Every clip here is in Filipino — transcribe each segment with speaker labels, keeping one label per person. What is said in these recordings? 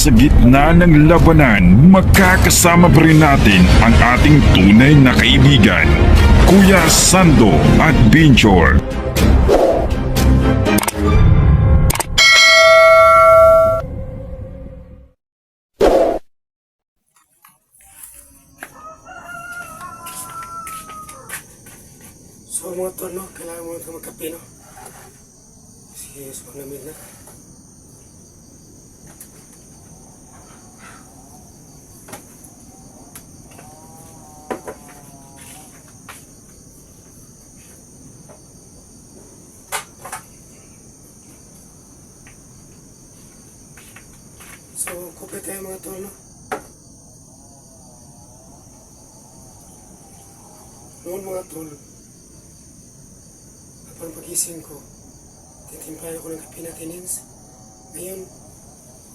Speaker 1: Sa gitna ng labanan, makakasama pa rin natin ang ating tunay na kaibigan, Kuya Sando Adventure.
Speaker 2: So mga tol, no? Kailangan mo na magkape, no? Sige, so malamig na. So, kape tayo mga tol, no? Noon mga tol, kapag pagising ko, titimpla ako ng kape natin, Nins. Ngayon,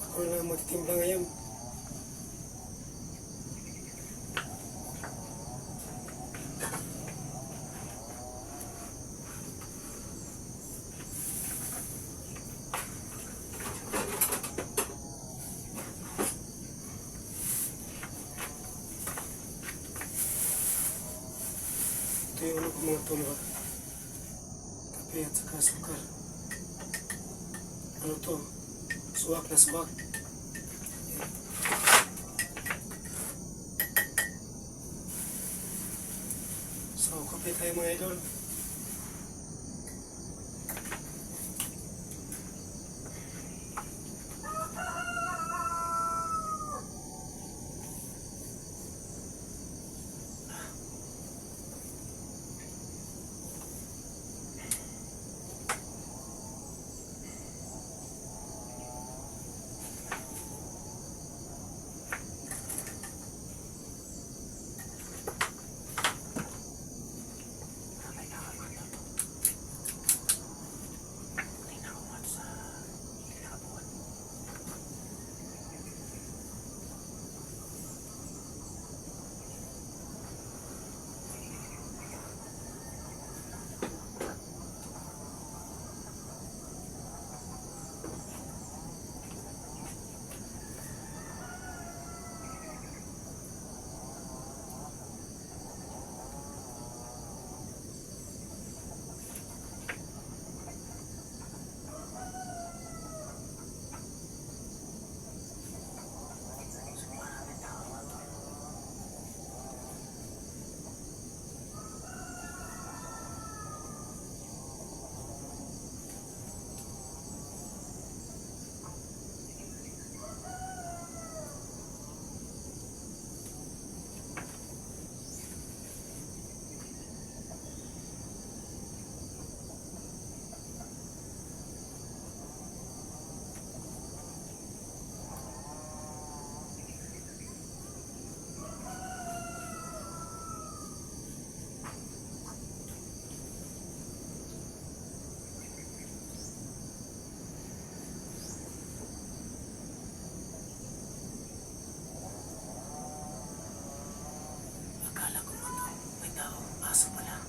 Speaker 2: ako na lang magtitimpla ngayon. Ito yung ano ko mga tol, ha? Kape at saka sukar. Ano to? Suwak na suwak. Yan. So, kape tayo mga idol. Akala ko ba ito? May tao. Aso pala.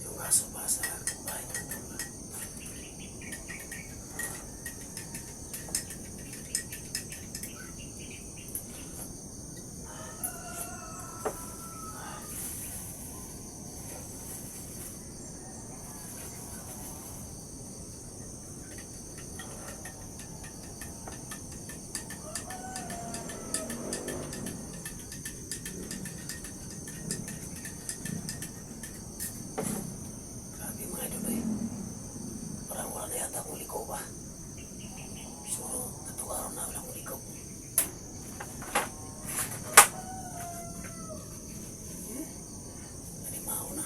Speaker 2: Yung aso ba sa bahay ng tula? Grabe mga idol eh. Parang wala na yata akong liko ba? Siguro, natong araw na wala akong liko. Animao na.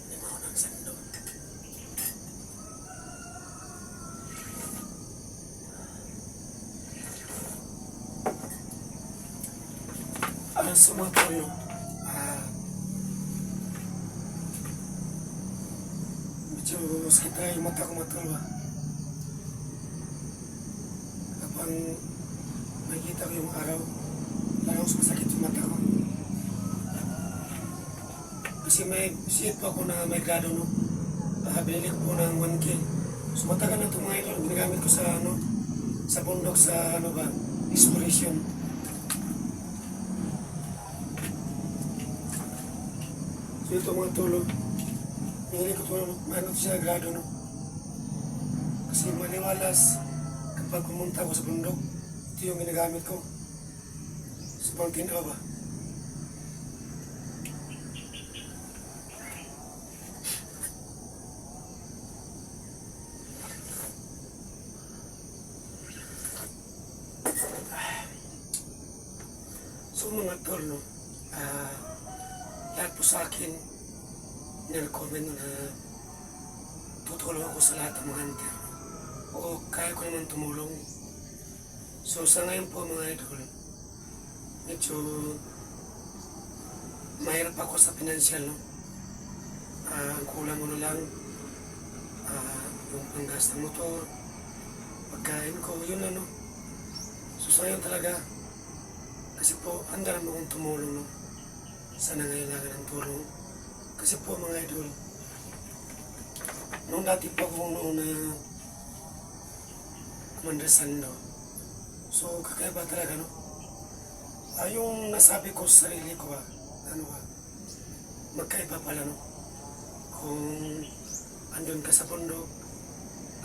Speaker 2: Animao na ang sando. Medyo sakit talaga yung mata ko matulwa. Kapag makikita ko yung araw, lalo sumasakit yung mata ko. Kasi may siyet pa ako na may grado, no? Binili ko po ng 1K. So matagal na itong mga idol, ginagamit ko sa sa bundok, sa exploration. So ito mga tulo, binili ko ito siya grado, no? Kasi maliwalas kapag pumunta ako sa bundok, ito yung ginagamit ko. So pang tinaw ba? So mga tol, no, lahat po sa akin, nirecommend na tutulong ako sa lahat ng mga hunter. O kaya ko naman tumulong. So sa ngayon po mga idol, medyo mahirap ako sa financial, no. Ang kulang ko na lang, yung panggas ng motor, pagkain ko, yun na, no. So sa ngayon talaga, kasi po, handa naman akong tumulong, no, sa nangailangan ng tulong. Kasi po mga idol, nung dati po akong noon na Mandrasando, so kakaiba talaga, no. Yung nasabi ko sa sarili ko, magkaiba pala, no. Kung andun ka sa bundok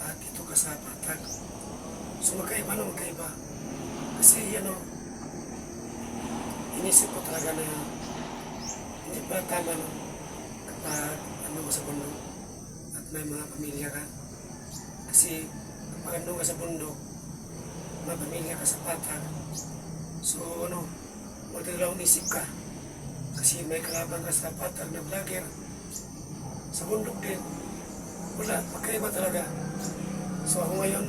Speaker 2: at dito ka sa patag, so magkaiba, no, magkaiba. Kasi inisip ko talaga na hindi pala tama, no, kapag ka sa bundok at may mga pamilya ka. Kasi kapag ka sa bundok, may pamilya ka sa patag, so magdalawang isip ka. Kasi may kalaban ka sa patag na vlogger, sa bundok din, wala, magkaiba talaga. So ako ngayon,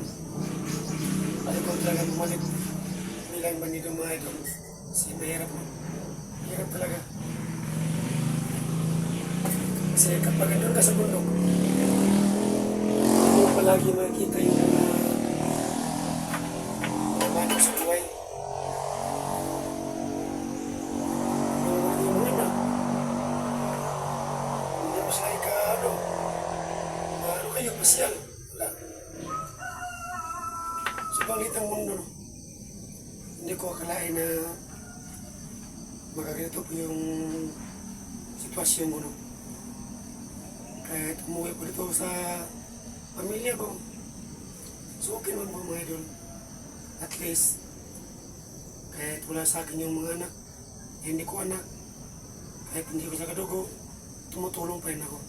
Speaker 2: ayaw ko talaga bumalik nilang Bandido mga idol. Kasi mahirap, no? Mahirap talaga. Kasi kapag andun ka sa bundok, hindi mo palagi makikita yung mga manok sa buhay. Yung una, hindi mo sila kayo, pasyal. Wala. So pangit ang mundo, no? Hindi ko akalain na magaganito po yung sitwasyon ko, no? Kahit umuwi ko dito sa pamilya ko, so okay naman po mga idol. At least, kahit wala sa akin yung mga anak, hindi ko anak, kahit hindi ko sa kadugo, tumutulong pa rin ako.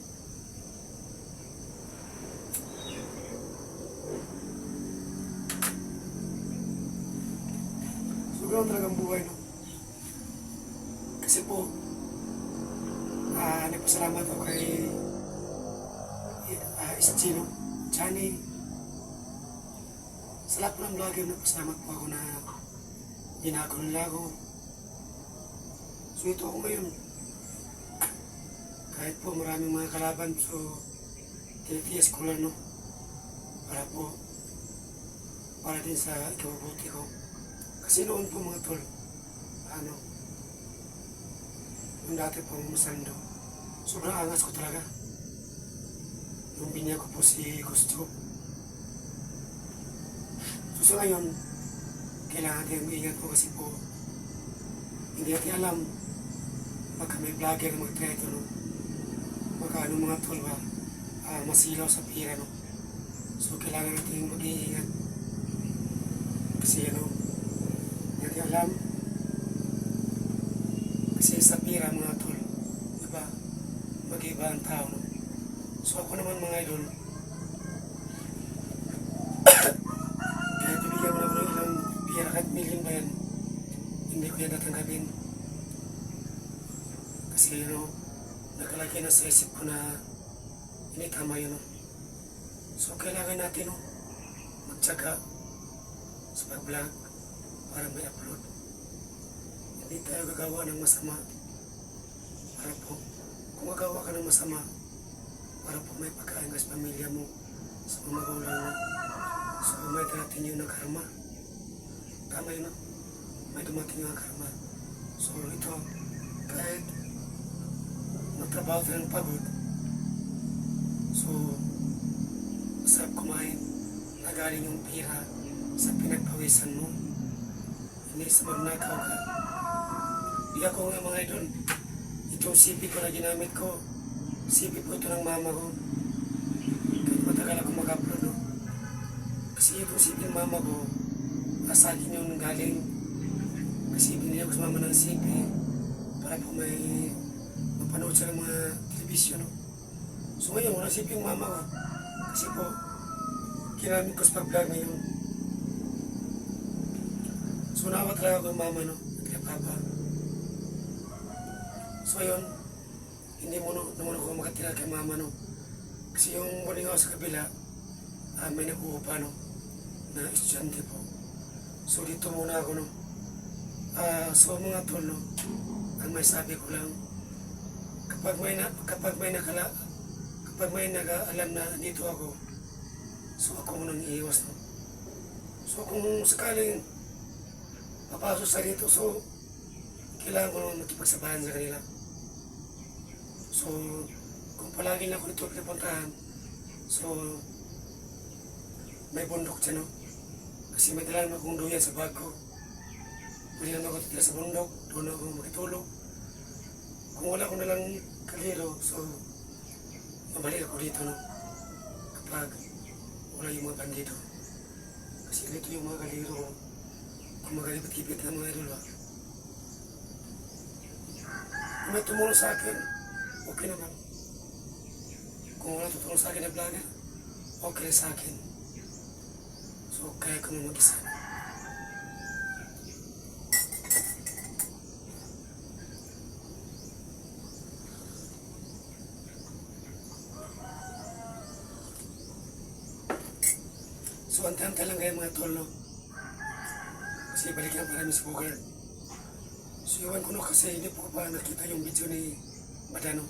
Speaker 2: So ganoon talagang buhay, no? Kasi po, nagpasalamat ako kay Isachino, Chani. Sa lahat po ng vlogger, nagpasalamat po ako na ginagawa nila ako. So ito ako ngayon. Kahit po maraming mga kalaban, so tinitiis ko lang, no? Para din sa ikabubuti ko. Kasi noon po mga tol, yung dati pong Masando, sobrang angas ko talaga. Yung binya ko po si Gusto. So sa ngayon, kailangan natin mag-ingat po kasi po hindi natin alam pagka may vlogger na mag-try ito, no? Magkano mga tol ba, masilaw sa pira, no? So kailangan natin mag-iingat kasi hindi natin alam. Kasi sa pira mga tol, diba, mag-iba ang tao, no? So ako naman mga idol, kahit ibigyan mo na ako ng ilang pira, kahit million ba yan, hindi ko yan tatanggapin. Kasi nakalagay na sa isip ko na hindi tama yun, no? So kailangan natin, no, magtsaga sa pag-vlog para may upload. Hindi tayo gagawa ng masama para po kung gagawa ka ng masama, para po may pagkain ka sa pamilya mo, sa mga magulang mo. So may darating yun ng karma. Tama yun, no? May dumating yung karma. So ito, kahit magtrabaho tayo ng pagod, so masarap kumain na galing yung pira sa pinagpawisan mo. Hindi sa magnakaw ka. Di ako nga mga idol, itong CP ko na ginamit ko, CP po ito ng mama ko. Kahit matagal ako mag-upload, no? Kasi itong CP ng mama ko, sa akin yung galing. Kasi binili ako sa mama ng CP para po may mapanood sa mga telebisyon, no? So ngayon, walang CP yung mama ko. Kasi po, ginamit ko sa pag-vlog ngayon. So nawa talaga ako yung mama, no? At kay papa. So yun, hindi muna ako makatira kay mama, no? Kasi yung boarding house sa kabila, may nag-uupa, no? Na estudyante po. So dito muna ako, no? So mga tol, no? Ang may sabi ko lang, kapag may nag-aalam na dito ako, so ako munang iiwas, no? So kung sakaling papasok sa dito, so kailangan ko naman makipagsabahan sa kanila. So kung palagi na ako dito pinapuntahan, so may bundok dyan, no? Kasi may dalang akong duyan sa bag ko. Pwede naman ako titira sa bundok, doon ako makitulog. Kung wala ko nalang kaliro, so mabalik ako dito, no? Kapag wala yung mga bandido. Kasi dito yung mga kaliro ko. Kung magalipit-kipit ng mga idol, ba? Kung may tumulong sa akin, okay naman. Kung wala tutulong sa akin na vlogger, okay sa akin. So, kaya ko mo mag-isa. So, antay-antay lang kayo mga tol, no? Kasi balik na pa namin sa Bukid. So, iwan ko, no? Kasi hindi po pa nakita yung video ni Badano.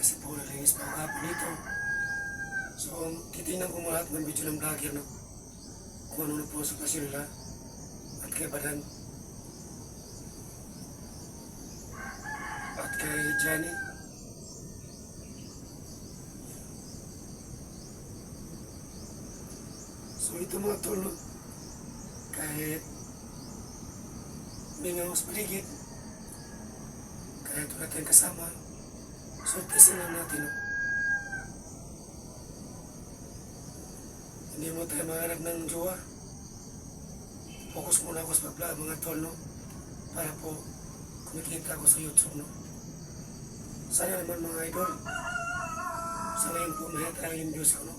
Speaker 2: Kasi po nalinis pa ako hapon dito. So, titignan ko lahat ng video ng vlogger, no? Kung ano na po sa kasyon nila. At kay Badan. At kay Johnny. So, ito mga tol, no? Kahit may nga mas paligid, kahit wala tayong kasama, so, tisin lang natin, no? Hindi mo tayo mahanap ng jowa. Focus muna ako sa pag-vlog, mga tol, no? Para po kumikita ako sa YouTube, no? Sana naman mga idol, sa ngayon po mahirap lang yung views ko, no?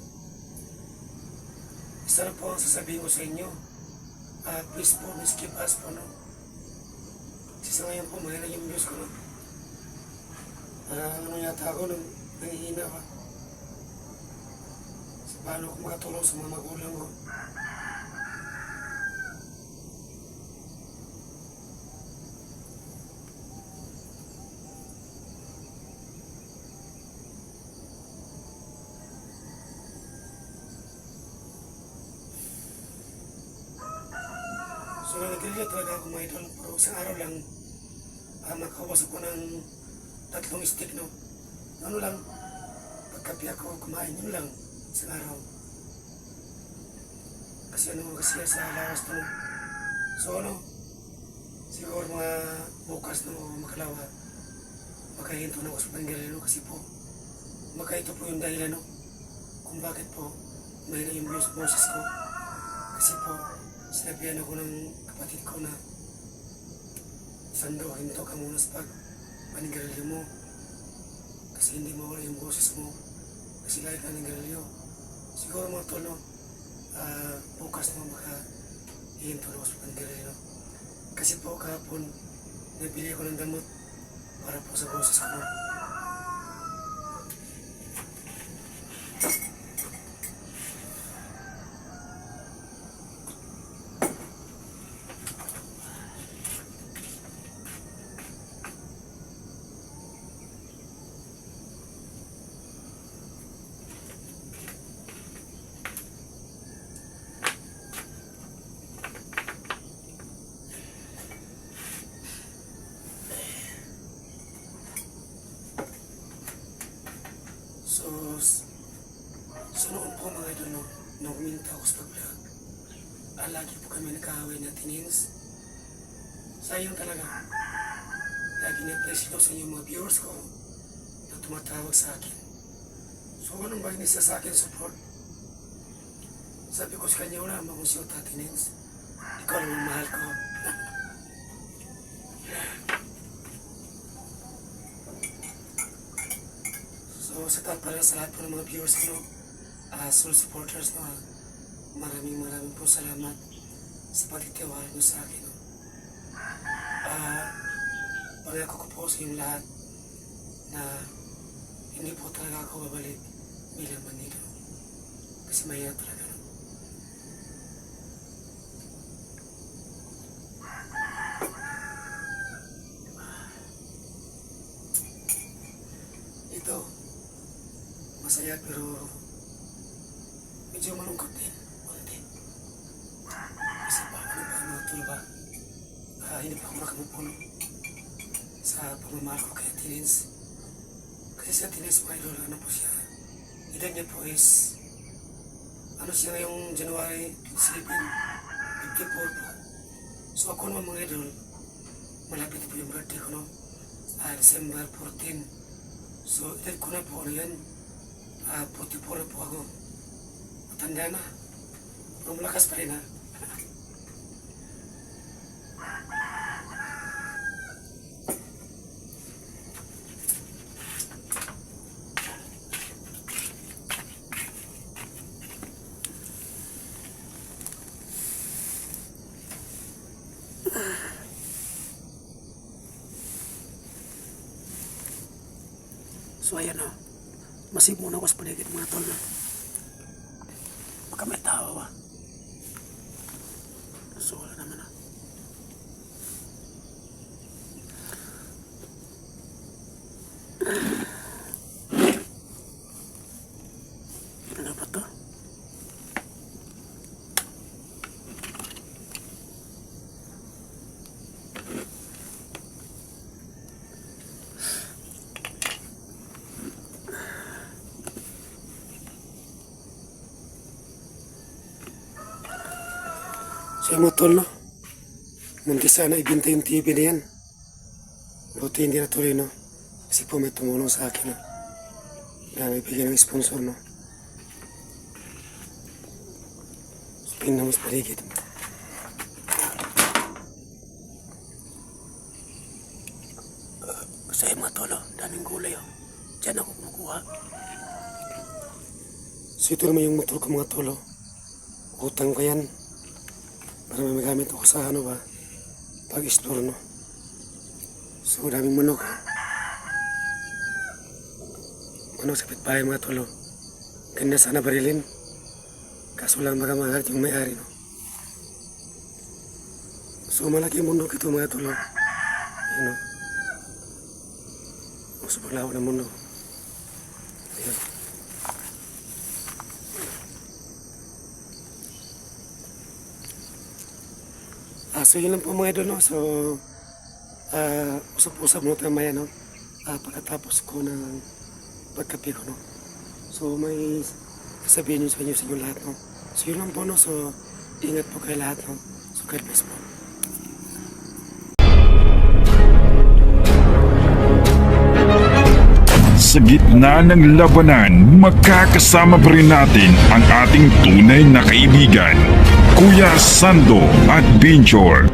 Speaker 2: Isa na po ang sasabihin ko sa inyo, please po, skip us po, no? Kasi sa ngayon po mahirap yung views ko, no? Ano yata ako, nangihina pa. Paano ko makatulong sa mga magulang ko? So, nag-grilla talaga ako mga idol. Pero isang araw lang, makakawas ako ng 3 stick, no? Ano lang, pagkapi ako kumain, yun lang, isang araw. Kasi sa lawas to, no? So, siguro mga bukas, no, makalawa, makahinto na ako sa Pangilinan, no? Kasi po, ito po yung dahilan, no? Kung bakit po, mahina yung boses ko. Kasi po, sinabihan ako ng kapatid ko na Sando, hinto ka muna sa panigarilyo mo. Kasi hindi mawala yung boses mo. Kasi lahat ka nigarilyo. Siguro mga tol, no? Bukas na makahinto na ako sa panigarilyo. Kasi po kahapon, nabili ako ng gamot para po sa boses ko. nagtatrabaho ko sa pag-vlog. Lagi po kami nag-aaway na tinins. Sayang talaga. Lagi na-appreciate ko sa inyo mga viewers ko na tumatawag sa akin. So anong ba hindi sa akin support? Sabi ko sa kanya, wala naman kung siya tatinins. Ikaw lang ang mahal ko. So sa pala sa lahat po ng mga viewers ko, soul supporters, no, maraming po salamat sa pagtitiwala nyo sa akin. No. Pangako ko po sa inyong lahat na hindi po talaga ako babalik bilang manito. Kasi mahirap talaga. No. Ito, masaya pero medyo malungkot din. Konti. Kasi paano ba? Hindi pa ako nakamupuno sa pagmamahal ko kay Tinins. Kasi sa Tinins, mga idol, ano po siya? Edad niya po is, ano siya ngayong January 7, 54 po. So ako naman mga idol, malapit po yung birthday ko, no? December 14. So edad ko na po, ano yan? 44 na po ako. Matanda na. Pero malakas pa rin, ha? So ayan o, masig muna ako sa paligid mga tol na. Baka may tao ba? So wala naman na. Ano ba to? Siya mo tol, no? Munti sana ibinta yung TV na yan. Buti hindi natuloy, no? Kasi po may tumulong sa akin, no? Na may bigyan ng sponsor, no? So, tingnan mo sa paligid. Kasi mga tol, oh, daming gulay, oh. Diyan ako kumukuha. So ito naman yung motor ko, mga tol, oh. Utang ko yan. Para may magamit ako sa ano ba, pag-explore, no? So, daming manok. Manok sa pitbahay, mga tolo. Ganda sana barilin. Kaso lang baka mahalit yung may-ari, no? So, malaki yung manok ito, mga tolo. Yun, no? O, sa paglaw ng manok. Ayan. So yun lang po mga idol, no? So usap-usap mo tayo maya, no? Pagkatapos ko ng pagkape ko, no? So may sasabihin nyo sa inyo lahat, no? So yun lang po, no? So ingat po kayo lahat, no? So God bless po.
Speaker 1: Sa gitna ng labanan, magkakasama pa rin natin ang ating tunay na kaibigan, Kuya Sando at Binjor.